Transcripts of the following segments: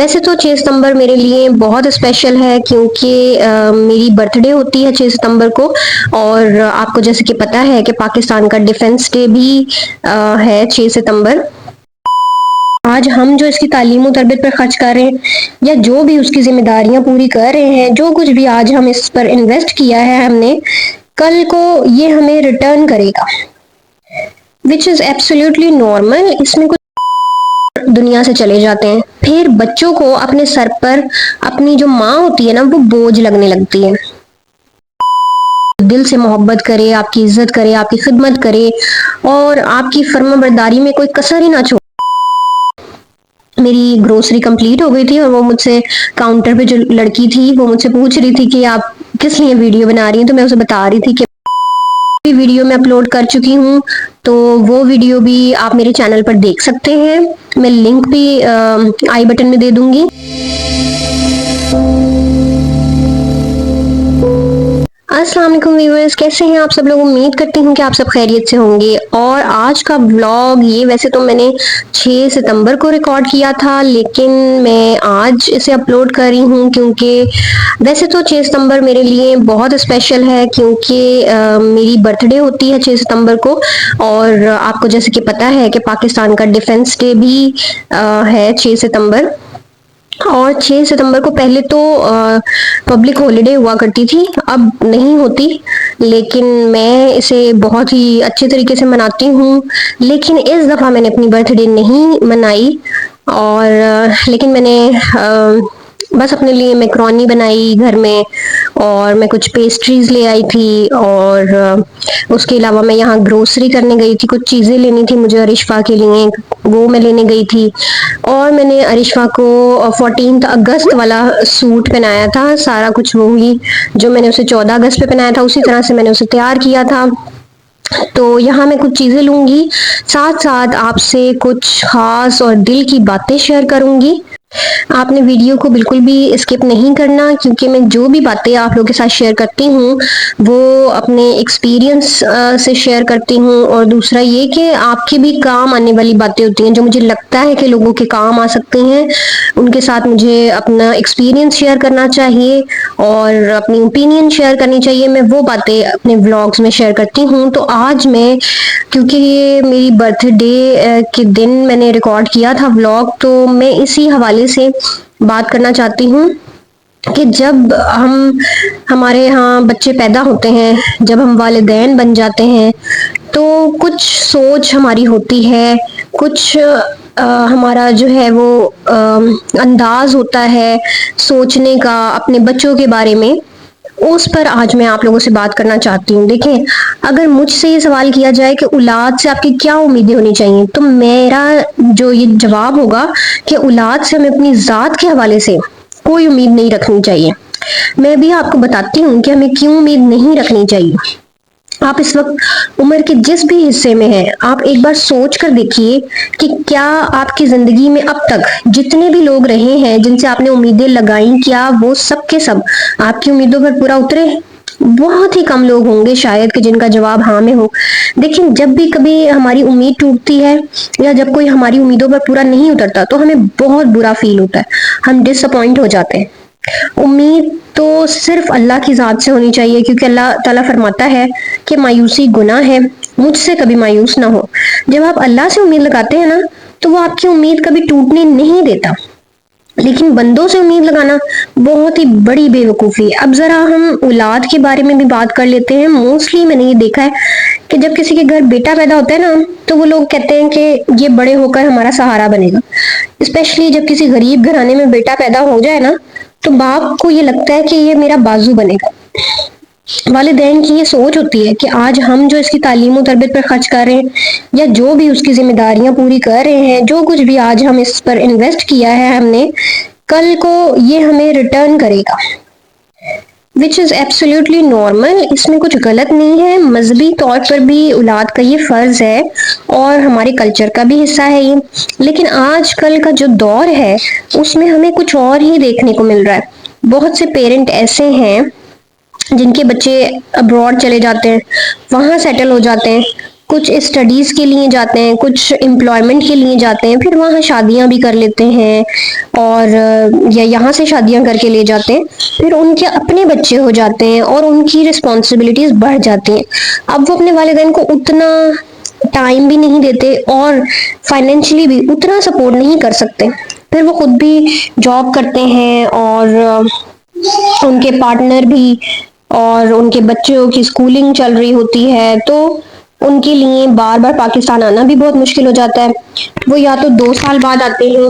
ویسے تو 6 ستمبر میرے لیے بہت اسپیشل ہے کیونکہ میری برتھ ڈے ہوتی ہے 6 ستمبر کو، اور آپ کو جیسے کہ پتہ ہے کہ پاکستان کا ڈیفنس ڈے بھی ہے 6 ستمبر۔ آج ہم جو اس کی تعلیم و تربیت پر خرچ کر رہے ہیں یا جو بھی اس کی ذمہ داریاں پوری کر رہے ہیں، جو کچھ بھی آج ہم اس پر انویسٹ کیا ہے ہم نے، کل کو یہ ہمیں ریٹرن کرے گا، وچ از ایبسلیوٹلی نارمل۔ اس میں کچھ دنیا سے چلے جاتے ہیں، پھر بچوں کو اپنے سر پر اپنی جو ماں ہوتی ہے نا وہ بوجھ لگنے لگتی ہے۔ دل سے محبت کرے، آپ کی عزت کرے، آپ کی خدمت کرے اور آپ کی فرما برداری میں کوئی کسر ہی نہ چھوڑے۔ میری گروسری کمپلیٹ ہو گئی تھی اور وہ مجھ سے کاؤنٹر پہ جو لڑکی تھی وہ مجھ سے پوچھ رہی تھی کہ آپ کس لیے ویڈیو بنا رہی ہیں، تو میں اسے بتا رہی تھی کہ ویڈیو میں اپلوڈ کر چکی ہوں، تو وہ ویڈیو بھی آپ میرے چینل پر دیکھ سکتے ہیں، میں لنک بھی آئی بٹن میں دے دوں گی۔ السلام علیکم ویورز، کیسے ہیں آپ سب لوگ؟ امید کرتی ہوں کہ آپ سب خیریت سے ہوں گے۔ اور آج کا ولاگ یہ ویسے تو میں نے 6 ستمبر کو ریکارڈ کیا تھا، لیکن میں آج اسے اپلوڈ کر رہی ہوں کیونکہ ویسے تو 6 ستمبر میرے لیے بہت اسپیشل ہے کیونکہ میری برتھ ڈے ہوتی ہے 6 ستمبر کو، اور آپ کو جیسے کہ پتہ ہے کہ پاکستان کا ڈیفنس ڈے بھی ہے 6 ستمبر۔ اور 6 ستمبر کو پہلے تو پبلک ہالیڈے ہوا کرتی تھی، اب نہیں ہوتی، لیکن میں اسے بہت ہی اچھے طریقے سے مناتی ہوں۔ لیکن اس دفعہ میں نے اپنی برتھ ڈے نہیں منائی، اور لیکن میں نے بس اپنے لیے میکرونی بنائی گھر میں، اور میں کچھ پیسٹریز لے آئی تھی، اور اس کے علاوہ میں یہاں گروسری کرنے گئی تھی، کچھ چیزیں لینی تھی مجھے ارشفا کے لیے، وہ میں لینے گئی تھی۔ اور میں نے ارشفا کو 14 اگست والا سوٹ پہنایا تھا، سارا کچھ وہی جو میں نے اسے 14 اگست پہ پہنایا تھا اسی طرح سے میں نے اسے تیار کیا تھا۔ تو یہاں میں کچھ چیزیں لوں گی، ساتھ ساتھ آپ سے کچھ خاص اور دل کی باتیں شیئر کروں گی۔ آپ نے ویڈیو کو بالکل بھی اسکپ نہیں کرنا، کیونکہ میں جو بھی باتیں آپ لوگوں کے ساتھ شیئر کرتی ہوں وہ اپنے ایکسپیرینس سے شیئر کرتی ہوں، اور دوسرا یہ کہ آپ کے بھی کام آنے والی باتیں ہوتی ہیں جو مجھے لگتا ہے کہ لوگوں کے کام آ سکتے ہیں، ان کے ساتھ مجھے اپنا ایکسپیرینس شیئر کرنا چاہیے اور اپنی اوپینین شیئر کرنی چاہیے۔ میں وہ باتیں اپنے ولاگز میں شیئر کرتی ہوں۔ تو آج میں، کیونکہ یہ میری برتھ ڈے کے دن میں نے ریکارڈ کیا تھا ولاگ، تو میں اسی حوالے سے بات کرنا چاہتی ہوں کہ جب ہمارے ہاں بچے پیدا ہوتے ہیں، جب ہم والدین بن جاتے ہیں، تو کچھ سوچ ہماری ہوتی ہے، کچھ ہمارا جو ہے وہ انداز ہوتا ہے سوچنے کا اپنے بچوں کے بارے میں، اس پر آج میں آپ لوگوں سے بات کرنا چاہتی ہوں۔ دیکھیں، اگر مجھ سے یہ سوال کیا جائے کہ اولاد سے آپ کی کیا امیدیں ہونی چاہیے، تو میرا جو یہ جواب ہوگا کہ اولاد سے ہمیں اپنی ذات کے حوالے سے کوئی امید نہیں رکھنی چاہیے۔ میں بھی آپ کو بتاتی ہوں کہ ہمیں کیوں امید نہیں رکھنی چاہیے۔ آپ اس وقت عمر کے جس بھی حصے میں ہیں، آپ ایک بار سوچ کر دیکھیے کہ کیا آپ کی زندگی میں اب تک جتنے بھی لوگ رہے ہیں جن سے آپ نے امیدیں لگائیں، کیا وہ سب کے سب آپ کی امیدوں پر پورا اترے؟ بہت ہی کم لوگ ہوں گے شاید کہ جن کا جواب ہاں میں ہو۔ دیکھیں، جب بھی کبھی ہماری امید ٹوٹتی ہے یا جب کوئی ہماری امیدوں پر پورا نہیں اترتا تو ہمیں بہت برا فیل ہوتا ہے، ہم ڈس اپوائنٹ ہو جاتے ہیں۔ امید تو صرف اللہ کی ذات سے ہونی چاہیے، کیونکہ اللہ تعالیٰ فرماتا ہے کہ مایوسی گناہ ہے، مجھ سے کبھی مایوس نہ ہو۔ جب آپ اللہ سے امید لگاتے ہیں نا تو وہ آپ کی امید کبھی ٹوٹنے نہیں دیتا، لیکن بندوں سے امید لگانا بہت ہی بڑی بے وقوفی ہے۔ اب ذرا ہم اولاد کے بارے میں بھی بات کر لیتے ہیں۔ موسٹلی میں نے یہ دیکھا ہے کہ جب کسی کے گھر بیٹا پیدا ہوتا ہے نا تو وہ لوگ کہتے ہیں کہ یہ بڑے ہو کر ہمارا سہارا بنے گا، اسپیشلی جب کسی غریب گھرانے میں بیٹا پیدا ہو جائے نا تو باپ کو یہ لگتا ہے کہ یہ میرا بازو بنے گا۔ والدین کی یہ سوچ ہوتی ہے کہ آج ہم جو اس کی تعلیم و تربیت پر خرچ کر رہے ہیں یا جو بھی اس کی ذمہ داریاں پوری کر رہے ہیں، جو کچھ بھی آج ہم اس پر انویسٹ کیا ہے ہم نے، کل کو یہ ہمیں ریٹرن کرے گا، وچ از ایبسلیوٹلی نارمل۔ اس میں کچھ غلط نہیں ہے، مذہبی طور پر بھی اولاد کا یہ فرض ہے اور ہمارے کلچر کا بھی حصہ ہے یہ۔ لیکن آج کل کا جو دور ہے اس میں ہمیں کچھ اور ہی دیکھنے کو مل رہا ہے۔ بہت سے پیرنٹ ایسے ہیں جن کے بچے ابراڈ چلے جاتے ہیں، وہاں سیٹل ہو جاتے ہیں، کچھ اسٹڈیز کے لیے جاتے ہیں، کچھ امپلائمنٹ کے لیے جاتے ہیں، پھر وہاں شادیاں بھی کر لیتے ہیں، اور یا یہاں سے شادیاں کر کے لے جاتے ہیں، پھر ان کے اپنے بچے ہو جاتے ہیں اور ان کی رسپانسبلٹیز بڑھ جاتی ہیں۔ اب وہ اپنے والدین کو اتنا ٹائم بھی نہیں دیتے اور فائنینشلی بھی اتنا سپورٹ نہیں کر سکتے، پھر وہ خود بھی جاب کرتے ہیں، اور ان کے پارٹنر بھی، اور ان کے بچوں کی اسکولنگ چل رہی ہوتی ہے، تو ان کے لیے بار بار پاکستان آنا بھی بہت مشکل ہو جاتا ہے۔ وہ یا تو 2 سال بعد آتے ہیں،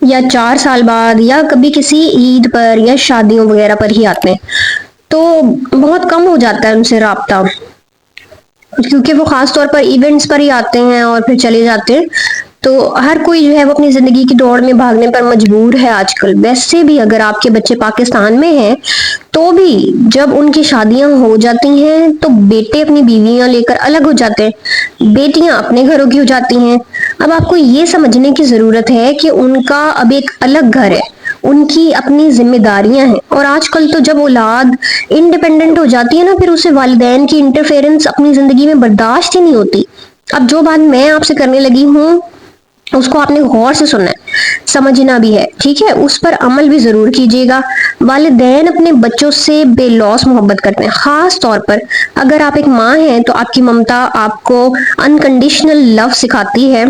یا 4 سال بعد، یا کبھی کسی عید پر یا شادیوں وغیرہ پر ہی آتے ہیں، تو بہت کم ہو جاتا ہے ان سے رابطہ، کیونکہ وہ خاص طور پر ایونٹس پر ہی آتے ہیں اور پھر چلے جاتے ہیں۔ تو ہر کوئی جو ہے وہ اپنی زندگی کی دوڑ میں بھاگنے پر مجبور ہے آج کل۔ ویسے بھی اگر آپ کے بچے پاکستان میں ہیں تو بھی جب ان کی شادیاں ہو جاتی ہیں تو بیٹے اپنی بیویاں لے کر الگ ہو جاتے ہیں، بیٹیاں اپنے گھروں کی ہو جاتی ہیں۔ اب آپ کو یہ سمجھنے کی ضرورت ہے کہ ان کا اب ایک الگ گھر ہے، ان کی اپنی ذمہ داریاں ہیں، اور آج کل تو جب اولاد انڈیپینڈنٹ ہو جاتی ہے نا، پھر اسے والدین کی انٹرفیئرنس اپنی زندگی میں برداشت ہی نہیں ہوتی۔ اب جو بات میں آپ سے کرنے لگی ہوں اس کو آپ نے غور سے سننا ہے، سمجھنا بھی ہے، ٹھیک ہے؟ اس پر عمل بھی ضرور کیجیے گا۔ والدین اپنے بچوں سے بے لوث محبت کرتے ہیں، خاص طور پر اگر آپ ایک ماں ہیں تو آپ کی ممتا آپ کو انکنڈیشنل لو سکھاتی ہے۔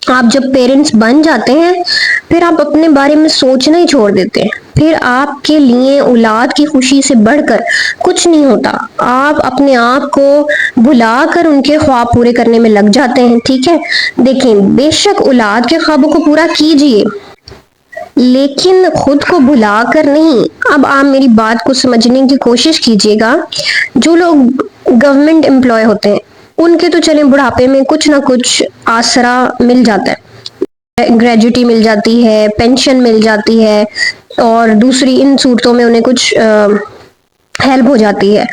آپ جب پیرنٹس بن جاتے ہیں پھر آپ اپنے بارے میں سوچنا ہی چھوڑ دیتے ہیں، پھر آپ کے لیے اولاد کی خوشی سے بڑھ کر کچھ نہیں ہوتا، آپ اپنے آپ کو بھلا کر ان کے خواب پورے کرنے میں لگ جاتے ہیں، ٹھیک ہے؟ دیکھیں، بے شک اولاد کے خوابوں کو پورا کیجیے، لیکن خود کو بھلا کر نہیں۔ اب آپ میری بات کو سمجھنے کی کوشش کیجیے گا۔ جو لوگ گورنمنٹ امپلائی ہوتے ہیں ان کے تو چلیں بڑھاپے میں کچھ نہ کچھ آسرا مل جاتا ہے، گریجوٹی مل جاتی ہے، پینشن مل جاتی ہے، اور دوسری ان صورتوں میں انہیں کچھ ہیلپ ہو جاتی ہے۔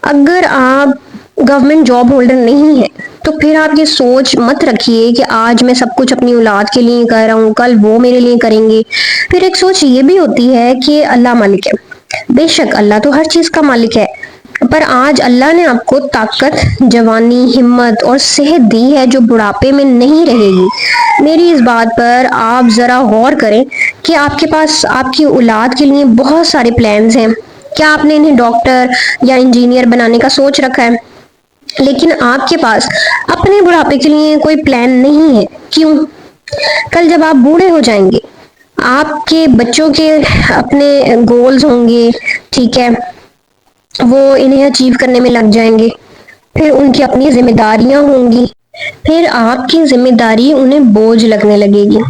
اگر آپ گورنمنٹ جاب ہولڈر نہیں ہیں تو پھر آپ یہ سوچ مت رکھیے کہ آج میں سب کچھ اپنی اولاد کے لیے کر رہا ہوں، کل وہ میرے لیے کریں گے۔ پھر ایک سوچ یہ بھی ہوتی ہے کہ اللہ مالک ہے، بے شک اللہ تو ہر چیز کا مالک ہے، پر آج اللہ نے آپ کو طاقت، جوانی، ہمت اور صحت دی ہے جو بڑھاپے میں نہیں رہے گی۔ میری اس بات پر آپ ذرا غور کریں کہ آپ کے پاس آپ کی اولاد کے لیے بہت سارے پلانز ہیں، کیا آپ نے انہیں ڈاکٹر یا انجینئر بنانے کا سوچ رکھا ہے؟ لیکن آپ کے پاس اپنے بڑھاپے کے لیے کوئی پلان نہیں ہے، کیوں؟ کل جب آپ بوڑھے ہو جائیں گے، آپ کے بچوں کے اپنے گولز ہوں گے، ٹھیک ہے، وہ انہیں اچیو کرنے میں لگ جائیں گے، پھر ان کی اپنی ذمہ داریاں ہوں گی، پھر آپ کی ذمہ داری انہیں بوجھ لگنے لگے گی۔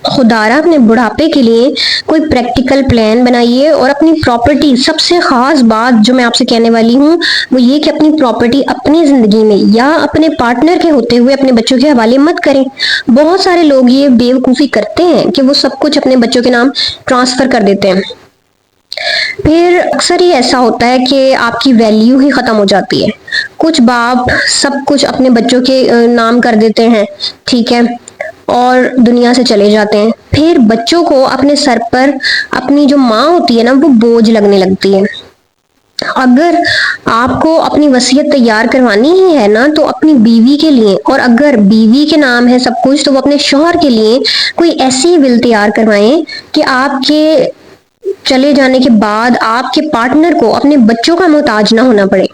خدارا اپنے بڑھاپے کے لیے کوئی پریکٹیکل پلان بنائیے، اور اپنی پراپرٹی، سب سے خاص بات جو میں آپ سے کہنے والی ہوں وہ یہ کہ اپنی پراپرٹی اپنی زندگی میں یا اپنے پارٹنر کے ہوتے ہوئے اپنے بچوں کے حوالے مت کریں۔ بہت سارے لوگ یہ بیوقوفی کرتے ہیں کہ وہ سب کچھ اپنے بچوں کے نام ٹرانسفر کر دیتے ہیں، پھر اکثر ہی ایسا ہوتا ہے کہ آپ کی ویلیو ہی ختم ہو جاتی ہے۔ کچھ باپ سب کچھ اپنے بچوں کے نام کر دیتے ہیں، ٹھیک ہے، اور دنیا سے چلے جاتے ہیں، پھر بچوں کو اپنے سر پر اپنی جو ماں ہوتی ہے نا وہ بوجھ لگنے لگتی ہے۔ اگر آپ کو اپنی وصیت تیار کروانی ہی ہے نا تو اپنی بیوی کے لیے، اور اگر بیوی کے نام ہے سب کچھ تو وہ اپنے شوہر کے لیے کوئی ایسی ول تیار کروائیں کہ آپ کے چلے جانے کے بعد آپ کے پارٹنر کو اپنے بچوں کا محتاج نہ ہونا پڑے۔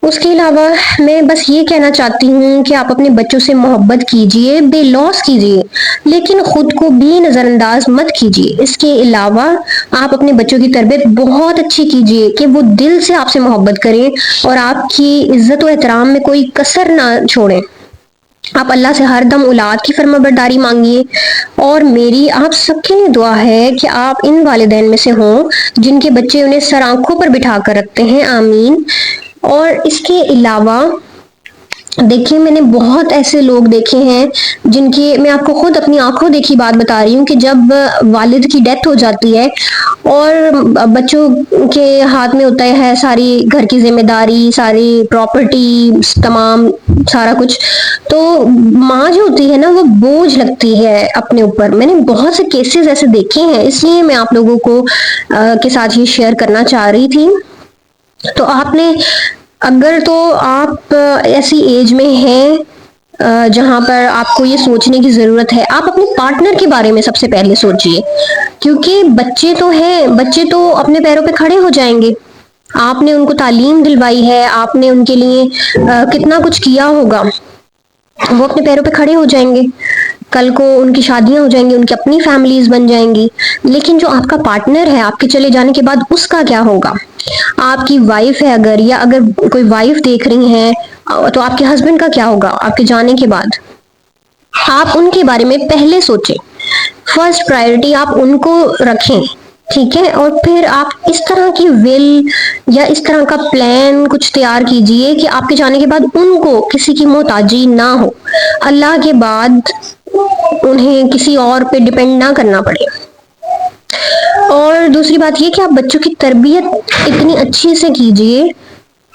اس کے علاوہ میں بس یہ کہنا چاہتی ہوں کہ آپ اپنے بچوں سے محبت کیجیے، بے لوث کیجیے، لیکن خود کو بھی نظر انداز مت کیجیے۔ اس کے علاوہ آپ اپنے بچوں کی تربیت بہت اچھی کیجیے کہ وہ دل سے آپ سے محبت کریں اور آپ کی عزت و احترام میں کوئی کسر نہ چھوڑیں۔ آپ اللہ سے ہر دم اولاد کی فرما برداری مانگیے، اور میری آپ سب کے لیے دعا ہے کہ آپ ان والدین میں سے ہوں جن کے بچے انہیں سر آنکھوں پر بٹھا کر رکھتے ہیں، آمین۔ اور اس کے علاوہ دیکھیے، میں نے بہت ایسے لوگ دیکھے ہیں جن کی، میں آپ کو خود اپنی آنکھوں دیکھی بات بتا رہی ہوں، کہ جب والد کی ڈیتھ ہو جاتی ہے اور بچوں کے ہاتھ میں ہوتا ہے ساری گھر کی ذمہ داری، ساری پراپرٹی، تمام سارا کچھ، تو ماں جو ہوتی ہے نا وہ بوجھ لگتی ہے اپنے اوپر۔ میں نے بہت سے کیسز ایسے دیکھے ہیں، اس لیے میں آپ لوگوں کو کے ساتھ یہ شیئر کرنا چاہ رہی تھی۔ تو آپ نے اگر تو آپ ایسی ایج میں ہیں جہاں پر آپ کو یہ سوچنے کی ضرورت ہے، آپ اپنے پارٹنر کے بارے میں سب سے پہلے سوچئے، کیونکہ بچے تو ہیں، بچے تو اپنے پیروں پہ کھڑے ہو جائیں گے۔ آپ نے ان کو تعلیم دلوائی ہے، آپ نے ان کے لیے کتنا کچھ کیا ہوگا، وہ اپنے پیروں پہ کھڑے ہو جائیں گے، کل کو ان کی شادیاں ہو جائیں گی، ان کی اپنی فیملیز بن جائیں گی۔ لیکن جو آپ کا پارٹنر ہے، آپ کے چلے جانے کے بعد اس کا کیا ہوگا؟ آپ کی وائف ہے اگر، یا اگر کوئی وائف دیکھ رہی ہیں تو آپ کے ہسبینڈ کا کیا ہوگا آپ کے جانے کے بعد؟ آپ ان کے بارے میں پہلے سوچیں، فرسٹ پرائرٹی آپ ان کو رکھیں، ٹھیک ہے؟ اور پھر آپ اس طرح کی ول یا اس طرح کا پلان کچھ تیار کیجئے کہ آپ کے جانے کے بعد ان کو کسی کی محتاجی نہ ہو، اللہ کے بعد انہیں کسی اور پہ ڈپینڈ نہ کرنا پڑے۔ اور دوسری بات یہ کہ آپ بچوں کی تربیت اتنی اچھی سے کیجئے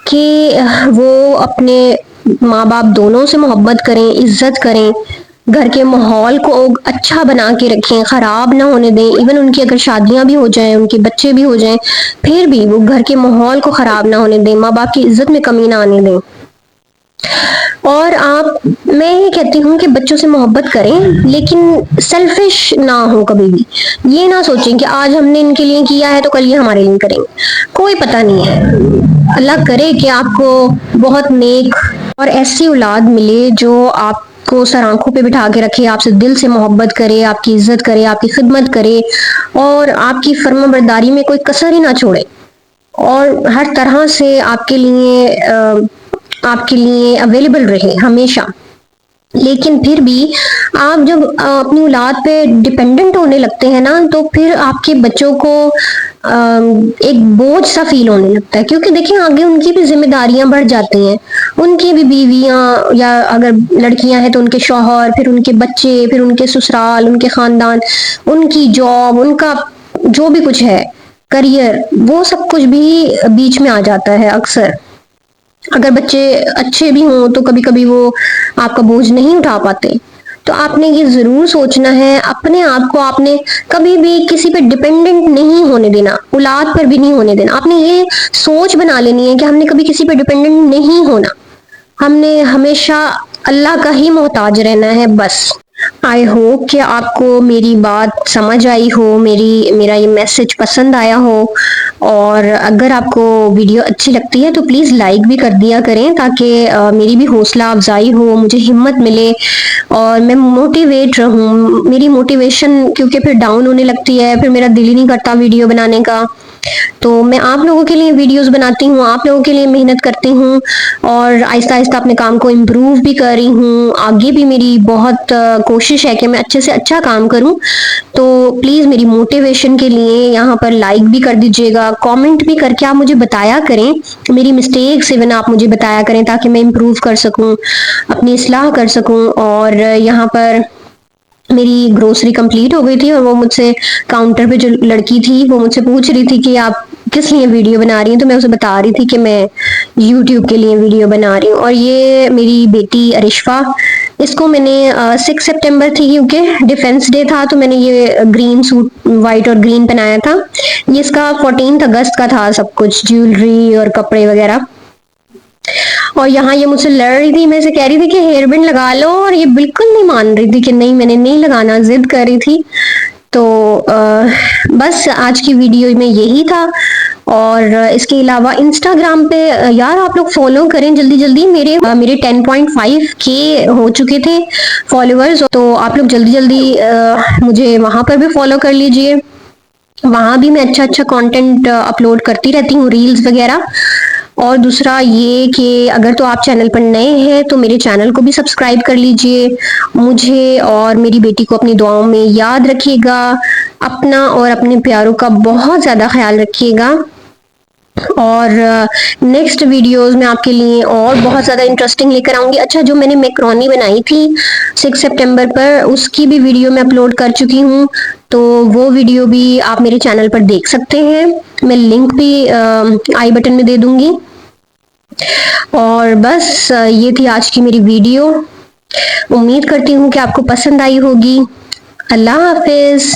کہ وہ اپنے ماں باپ دونوں سے محبت کریں، عزت کریں، گھر کے ماحول کو اچھا بنا کے رکھیں، خراب نہ ہونے دیں۔ ایون ان کی اگر شادیاں بھی ہو جائیں، ان کے بچے بھی ہو جائیں، پھر بھی وہ گھر کے ماحول کو خراب نہ ہونے دیں، ماں باپ کی عزت میں کمی نہ آنے دیں۔ اور میں یہ کہتی ہوں کہ بچوں سے محبت کریں، لیکن سیلفش نہ ہو کبھی بھی۔ یہ نہ سوچیں کہ آج ہم نے ان کے لیے کیا ہے تو کل یہ ہمارے لیے کریں گے، کوئی پتہ نہیں ہے۔ اللہ کرے کہ آپ کو بہت نیک اور ایسی اولاد ملے جو آپ کو سر آنکھوں پہ بٹھا کے رکھے، آپ سے دل سے محبت کرے، آپ کی عزت کرے، آپ کی خدمت کرے، اور آپ کی فرما برداری میں کوئی کسر ہی نہ چھوڑے، اور ہر طرح سے آپ کے لیے اویلیبل رہے ہمیشہ۔ لیکن پھر بھی آپ جب اپنی اولاد پہ ڈپینڈنٹ ہونے لگتے ہیں نا، تو پھر آپ کے بچوں کو ایک بوجھ سا فیل ہونے لگتا ہے، کیونکہ دیکھیں آگے ان کی بھی ذمہ داریاں بڑھ جاتی ہیں، ان کی بھی بیویاں، یا اگر لڑکیاں ہیں تو ان کے شوہر، پھر ان کے بچے، پھر ان کے سسرال، ان کے خاندان، ان کی جاب، ان کا جو بھی کچھ ہے، کریئر، وہ سب کچھ بھی بیچ میں آ جاتا ہے اکثر۔ اگر بچے اچھے بھی ہوں تو کبھی کبھی وہ آپ کا بوجھ نہیں اٹھا پاتے۔ تو آپ نے یہ ضرور سوچنا ہے، اپنے آپ کو آپ نے کبھی بھی کسی پہ ڈپینڈنٹ نہیں ہونے دینا، اولاد پر بھی نہیں ہونے دینا۔ آپ نے یہ سوچ بنا لینی ہے کہ ہم نے کبھی کسی پہ ڈپینڈنٹ نہیں ہونا، ہم نے ہمیشہ اللہ کا ہی محتاج رہنا ہے بس۔ آئی ہوپ کہ آپ کو میری بات سمجھ آئی ہو، میرا یہ میسج پسند آیا ہو، اور اگر آپ کو ویڈیو اچھی لگتی ہے تو پلیز لائک بھی کر دیا کریں، تاکہ میری بھی حوصلہ افزائی ہو، مجھے ہمت ملے، اور میں موٹیویٹ رہوں۔ میری موٹیویشن کیونکہ پھر ڈاؤن ہونے لگتی ہے، پھر میرا دل ہی نہیں کرتا ویڈیو بنانے کا۔ تو میں آپ لوگوں کے لیے ویڈیوز بناتی ہوں، آپ لوگوں کے لیے محنت کرتی ہوں، اور آہستہ آہستہ اپنے کام کو امپروو بھی کر رہی ہوں۔ آگے بھی میری بہت کوشش ہے کہ میں اچھے سے اچھا کام کروں۔ تو پلیز میری موٹیویشن کے لیے یہاں پر لائک بھی کر دیجیے گا، کامنٹ بھی کر کے آپ مجھے بتایا کریں، میری مسٹیکس ایون آپ مجھے بتایا کریں، تاکہ میں امپروو کر سکوں، اپنی اصلاح کر سکوں۔ اور یہاں پر میری گروسری کمپلیٹ ہو گئی تھی، اور وہ مجھ سے کاؤنٹر پہ جو لڑکی تھی وہ مجھ سے پوچھ رہی تھی کہ آپ کس لیے ویڈیو بنا رہی ہیں، تو میں اسے بتا رہی تھی کہ میں یوٹیوب کے لیے ویڈیو بنا رہی ہوں۔ اور یہ میری بیٹی ارشفا، اس کو میں نے 6 سپٹمبر تھی کیونکہ ڈیفینس ڈے تھا، تو میں نے یہ گرین سوٹ وائٹ اور گرین پہنایا تھا۔ یہ اس کا 14 اگست کا تھا، سب کچھ جیولری اور کپڑے وغیرہ۔ اور یہاں یہ مجھ سے لڑ رہی تھی، میں سے کہہ رہی تھی کہ ہیئر بینڈ لگا لو، اور یہ بالکل نہیں مان رہی تھی کہ نہیں میں نے نہیں لگانا، ضد کر رہی تھی۔ تو بس آج کی ویڈیو میں یہی تھا، اور اس کے علاوہ انسٹاگرام پہ یار آپ لوگ فالو کریں جلدی جلدی، میرے 10.5K ہو چکے تھے فالوورز، تو آپ لوگ جلدی جلدی مجھے وہاں پر بھی فالو کر لیجئے۔ وہاں بھی میں اچھا اچھا کانٹینٹ اپلوڈ کرتی رہتی ہوں، ریلز وغیرہ۔ اور دوسرا یہ کہ اگر تو آپ چینل پر نئے ہیں تو میرے چینل کو بھی سبسکرائب کر لیجئے، مجھے اور میری بیٹی کو اپنی دعاؤں میں یاد رکھیے گا، اپنا اور اپنے پیاروں کا بہت زیادہ خیال رکھیے گا۔ اور نیکسٹ ویڈیوز میں آپ کے لیے اور بہت زیادہ انٹرسٹنگ لے کر آؤں گی۔ اچھا، جو میں نے میکرونی بنائی تھی 6 سپٹمبر پر، اس کی بھی ویڈیو میں اپلوڈ کر چکی ہوں، تو وہ ویڈیو بھی آپ میرے چینل پر دیکھ سکتے ہیں، میں لنک بھی آئی بٹن میں دے دوں گی۔ اور بس یہ تھی آج کی میری ویڈیو، امید کرتی ہوں کہ آپ کو پسند آئی ہوگی۔ اللہ حافظ۔